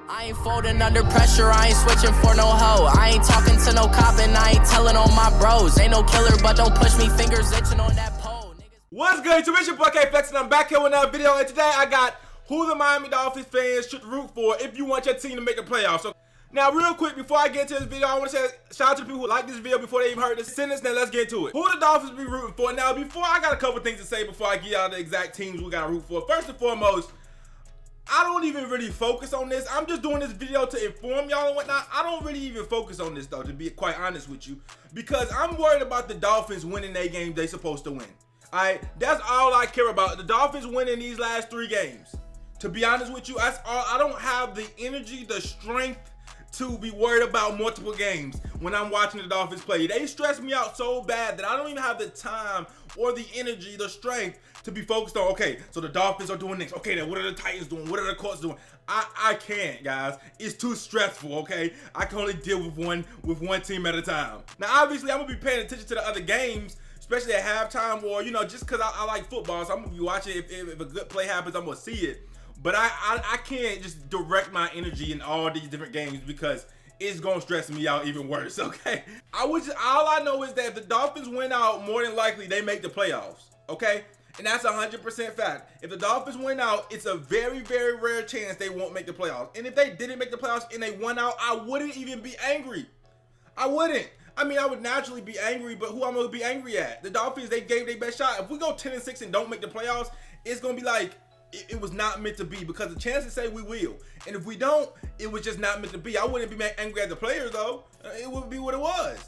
I ain't folding under pressure, I ain't switching for no hoe. I ain't talking to no cop and I ain't telling on my bros. Ain't no killer, but don't push me, fingers itching on that pole. What's good, it's your boy K-Flex, and I'm back here with another video. And today I got who the Miami Dolphins fans should root for if you want your team to make the playoffs. So now, real quick, before I get into this video, I want to say shout out to the people who like this video before they even heard this sentence. Now let's get into it. Who the Dolphins be rooting for? Now, before I got a couple things to say before I get out the exact teams we got to root for. First and foremost, I don't even really focus on this. I'm just doing this video to inform y'all and whatnot. I don't really even focus on this though, to be quite honest with you, because I'm worried about the Dolphins winning their games they supposed to win. Alright, that's all I care about. The Dolphins winning these last 3 games. To be honest with you, that's all. I don't have the energy, the strength to be worried about multiple games when I'm watching the Dolphins play. They stress me out so bad that I don't even have the time or the energy, the strength to be focused on, okay, so the Dolphins are doing this. Okay, then what are the Titans doing? What are the Colts doing? I can't, guys. It's too stressful, okay? I can only deal with one team at a time. Now, obviously, I'm going to be paying attention to the other games, especially at halftime, or, you know, just because I like football, so I'm going to be watching. If a good play happens, I'm going to see it. But I can't just direct my energy in all these different games because it's gonna stress me out even worse, okay? All I know is that if the Dolphins win out, more than likely they make the playoffs, okay? And that's 100% fact. If the Dolphins win out, it's a very, very rare chance they won't make the playoffs. And if they didn't make the playoffs and they won out, I wouldn't even be angry. I wouldn't. I mean, I would naturally be angry, but who I'm gonna be angry at? The Dolphins, they gave their best shot. If we go 10-6 and don't make the playoffs, it's gonna be like, it was not meant to be, because the chances say we will. And if we don't, it was just not meant to be. I wouldn't be angry at the players though. It would be what it was.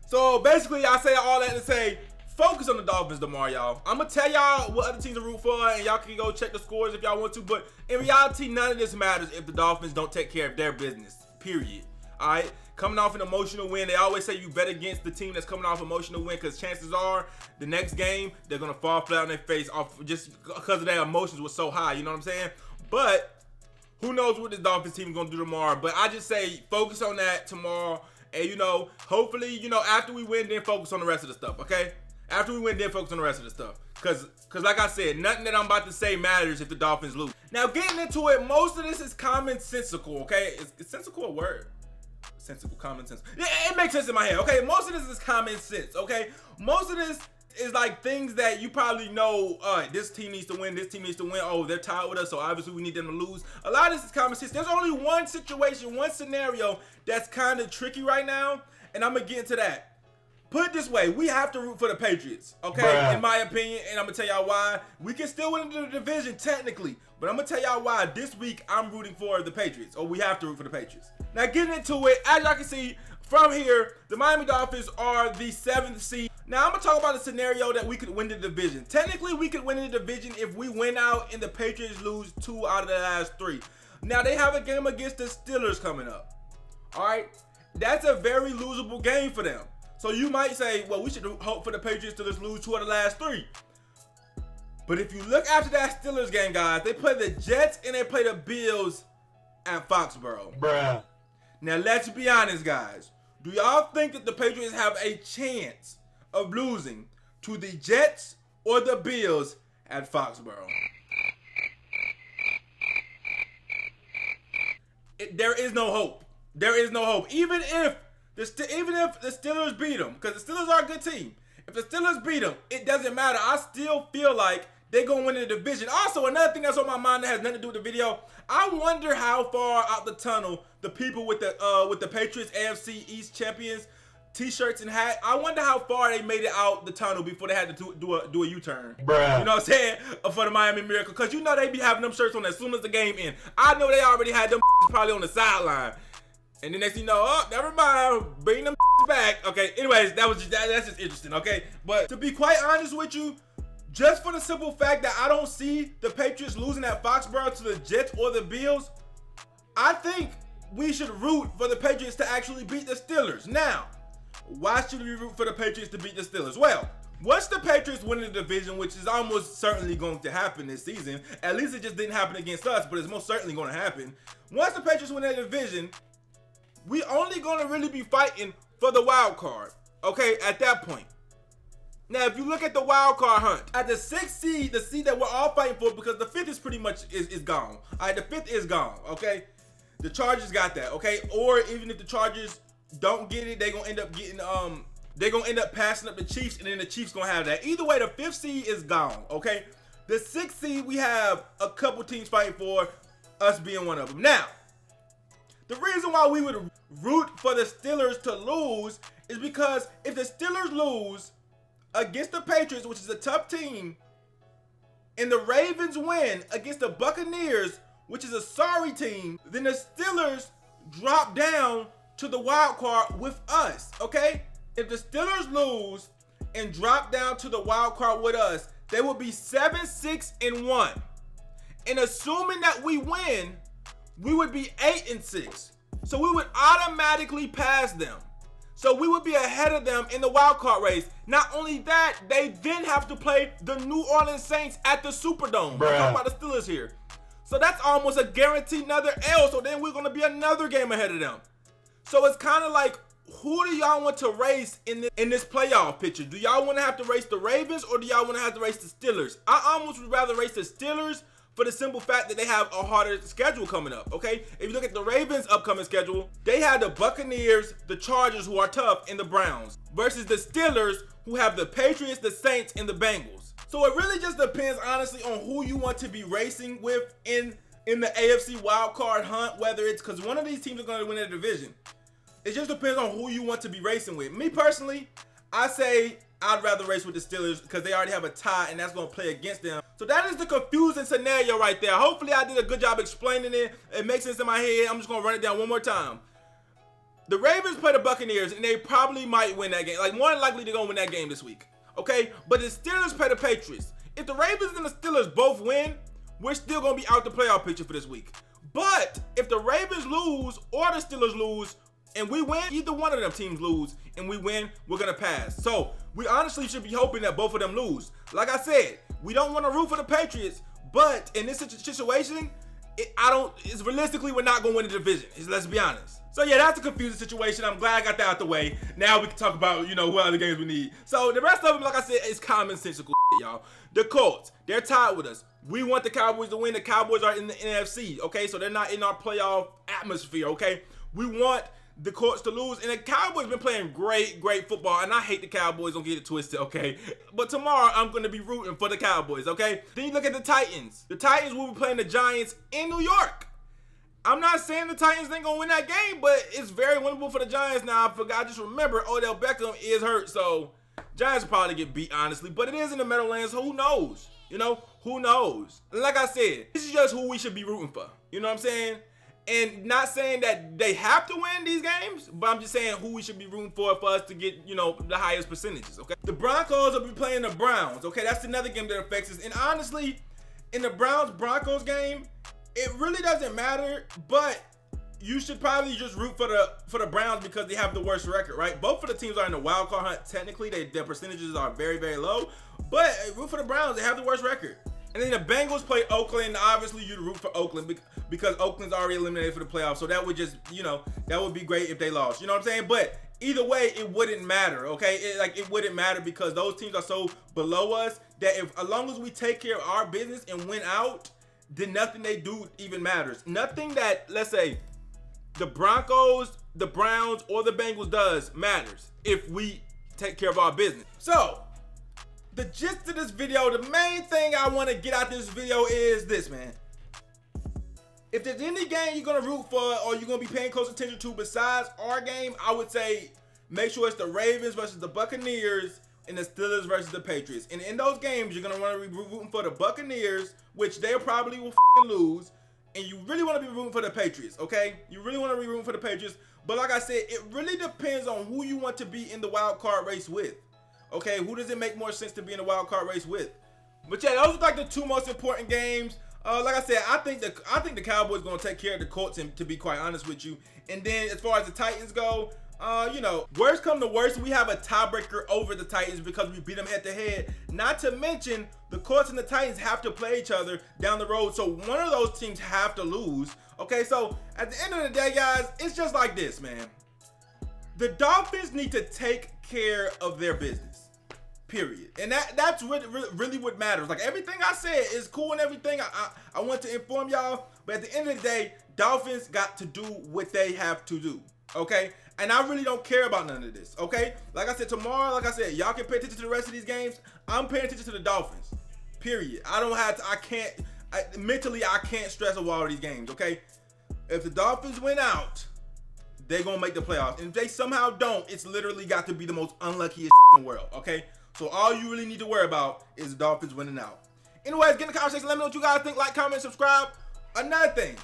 So basically, I say all that to say, focus on the Dolphins tomorrow, y'all. I'm gonna tell y'all what other teams to root for, and y'all can go check the scores if y'all want to. But in reality, none of this matters if the Dolphins don't take care of their business, period. All right? Coming off an emotional win, they always say you bet against the team that's coming off emotional win, because chances are the next game they're gonna fall flat on their face off just because of their emotions were so high. You know what I'm saying? But who knows what this Dolphins team is gonna do tomorrow? But I just say focus on that tomorrow, and you know, hopefully, you know, after we win, then focus on the rest of the stuff. Okay? After we win, then focus on the rest of the stuff. Cause like I said, nothing that I'm about to say matters if the Dolphins lose. Now, getting into it, most of this is commonsensical. Okay? Is sensical a word? Sensible, common sense. Yeah, it makes sense in my head. Okay, most of this is common sense. Okay, most of this is like things that you probably know. This team needs to win. This team needs to win. Oh, they're tied with us, so obviously we need them to lose. A lot of this is common sense. There's only one situation, one scenario that's kind of tricky right now, and I'm gonna get into that. Put it this way, we have to root for the Patriots, okay? Bruh. In my opinion, and I'm gonna tell y'all why. We can still win the division technically, but I'm gonna tell y'all why this week I'm rooting for the Patriots, or we have to root for the Patriots. Now, getting into it, as y'all can see from here, the Miami Dolphins are the 7th seed. Now, I'm gonna talk about a scenario that we could win the division. Technically, we could win the division if we win out and the Patriots lose 2 out of the last 3. Now, they have a game against the Steelers coming up, all right? That's a very losable game for them. So you might say, well, we should hope for the Patriots to just lose 2 out of the last 3. But if you look after that Steelers game, guys, they play the Jets and they play the Bills at Foxborough. Bruh. Now, let's be honest, guys. Do y'all think that the Patriots have a chance of losing to the Jets or the Bills at Foxborough? There is no hope. There is no hope. Even if the Steelers beat them, because the Steelers are a good team. If the Steelers beat them, it doesn't matter. I still feel like they're going to win the division. Also, another thing that's on my mind that has nothing to do with the video, I wonder how far out the tunnel the people with the Patriots AFC East champions t-shirts and hat, I wonder how far they made it out the tunnel before they had to do a U-turn. Bruh. You know what I'm saying? For the Miami Miracle. Because you know they be having them shirts on as soon as the game ends. I know they already had them probably on the sideline. And the next thing you know, oh, never mind, bring them back. Okay, anyways, that's just interesting, okay? But to be quite honest with you, just for the simple fact that I don't see the Patriots losing at Foxborough to the Jets or the Bills, I think we should root for the Patriots to actually beat the Steelers. Now, why should we root for the Patriots to beat the Steelers? Well, once the Patriots win the division, which is almost certainly going to happen this season, at least it just didn't happen against us, but it's most certainly going to happen. Once the Patriots win that division, we only gonna really be fighting for the wild card, okay, at that point. Now, if you look at the wild card hunt, at the 6th seed, the seed that we're all fighting for, because the 5th is pretty much is gone. All right, the 5th is gone. Okay, the Chargers got that. Okay, or even if the Chargers don't get it, they're gonna end up getting they're gonna end up passing up the Chiefs, and then the Chiefs gonna have that. Either way, the 5th seed is gone. Okay, the 6th seed we have a couple teams fighting for, us being one of them. Now, the reason why we would root for the Steelers to lose is because if the Steelers lose against the Patriots, which is a tough team, and the Ravens win against the Buccaneers, which is a sorry team, then the Steelers drop down to the wild card with us, okay? If the Steelers lose and drop down to the wild card with us, they will be 7-6-1. And assuming that we win, we would be 8-6. So we would automatically pass them. So we would be ahead of them in the wild card race. Not only that, they then have to play the New Orleans Saints at the Superdome. I'm talking about the Steelers here. So that's almost a guaranteed another L. So then we're going to be another game ahead of them. So it's kind of like, who do y'all want to race in this playoff picture? Do y'all want to have to race the Ravens, or do y'all want to have to race the Steelers? I almost would rather race the Steelers for the simple fact that they have a harder schedule coming up, okay? If you look at the Ravens' upcoming schedule, they have the Buccaneers, the Chargers, who are tough, and the Browns, versus the Steelers, who have the Patriots, the Saints, and the Bengals. So it really just depends, honestly, on who you want to be racing with in the AFC wildcard hunt, whether it's because one of these teams are going to win a division. It just depends on who you want to be racing with. Me personally, I say I'd rather race with the Steelers because they already have a tie, and that's going to play against them. So that is the confusing scenario right there. Hopefully I did a good job explaining it. It makes sense in my head. I'm just going to run it down one more time. The Ravens play the Buccaneers, and they probably might win that game. Like, more than likely they're going to win that game this week. Okay? But the Steelers play the Patriots. If the Ravens and the Steelers both win, we're still going to be out the playoff picture for this week. But if the Ravens lose or the Steelers lose and we win, either one of them teams lose and we win, we're going to pass. So we honestly should be hoping that both of them lose. Like I said, we don't want to root for the Patriots, but in this situation, it's realistically, we're not going to win the division. Let's be honest. So yeah, that's a confusing situation. I'm glad I got that out the way. Now we can talk about, what other games we need. So the rest of them, like I said, is commonsensical y'all. The Colts, they're tied with us. We want the Cowboys to win. The Cowboys are in the NFC, okay? So they're not in our playoff atmosphere, okay? We want the Colts to lose, and the Cowboys been playing great football, and I hate the Cowboys, don't get it twisted, okay? But tomorrow, I'm going to be rooting for the Cowboys, okay? Then you look at the Titans. The Titans will be playing the Giants in New York. I'm not saying the Titans ain't going to win that game, but it's very winnable for the Giants. Now, I just remember Odell Beckham is hurt, so Giants will probably get beat, honestly, but it is in the Meadowlands, so who knows? Who knows? And like I said, this is just who we should be rooting for, you know what I'm saying? And not saying that they have to win these games, but I'm just saying who we should be rooting for us to get, the highest percentages, okay? The Broncos will be playing the Browns, okay? That's another game that affects us. And honestly, in the Browns-Broncos game, it really doesn't matter, but you should probably just root for the Browns because they have the worst record, right? Both of the teams are in the wild card hunt. Technically, their percentages are very, very low, but root for the Browns. They have the worst record. And then the Bengals play Oakland. Obviously, you'd root for Oakland because Oakland's already eliminated for the playoffs. So that would just, that would be great if they lost. You know what I'm saying? But either way, it wouldn't matter, okay? It wouldn't matter because those teams are so below us that as long as we take care of our business and win out, then nothing they do even matters. Nothing that, let's say, the Broncos, the Browns, or the Bengals does matters if we take care of our business. So the gist of this video, the main thing I want to get out this video is this, man. If there's any game you're going to root for or you're going to be paying close attention to besides our game, I would say make sure it's the Ravens versus the Buccaneers and the Steelers versus the Patriots. And in those games, you're going to want to be rooting for the Buccaneers, which they probably will lose. And you really want to be rooting for the Patriots, okay? You really want to be rooting for the Patriots. But like I said, it really depends on who you want to be in the wild card race with. Okay, who does it make more sense to be in the wild card race with? But yeah, those are like the two most important games. Like I said, I think the Cowboys gonna take care of the Colts, and to be quite honest with you. And then as far as the Titans go, worst come to worst, we have a tiebreaker over the Titans because we beat them head to head. Not to mention the Colts and the Titans have to play each other down the road, so one of those teams have to lose. Okay, so at the end of the day, guys, it's just like this, man. The Dolphins need to take care of their business. period. And that's really what matters. Like, everything I said is cool and everything. I want to inform y'all, but at the end of the day, Dolphins got to do what they have to do, okay? And I really don't care about none of this, okay? Like I said, tomorrow, like I said, y'all can pay attention to the rest of these games. I'm paying attention to the Dolphins, period. Mentally, I can't stress over all of these games, okay? If the Dolphins win out, they're going to make the playoffs. And if they somehow don't, it's literally got to be the most unluckiest in the world, okay? So all you really need to worry about is the Dolphins winning out. Anyways, get in the comment section. Let me know what you guys think. Like, comment, subscribe. Another thing,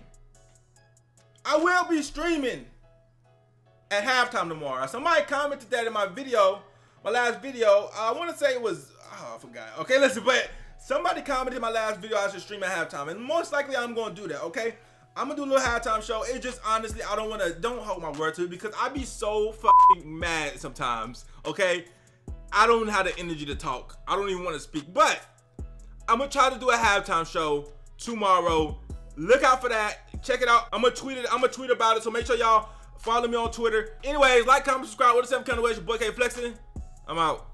I will be streaming at halftime tomorrow. Somebody commented that in my video, my last video. I want to say it was, I forgot. Okay, listen, but somebody commented in my last video I should stream at halftime. And most likely I'm going to do that, okay? I'm going to do a little halftime show. It's just, honestly, don't hold my word to it because I be so fucking mad sometimes, okay? I don't have the energy to talk. I don't even want to speak. But I'm going to try to do a halftime show tomorrow. Look out for that. Check it out. I'm going to tweet it. I'm going to tweet about it. So make sure y'all follow me on Twitter. Anyways, like, comment, subscribe. What the 7 kind of ways your boy K Flexing. I'm out.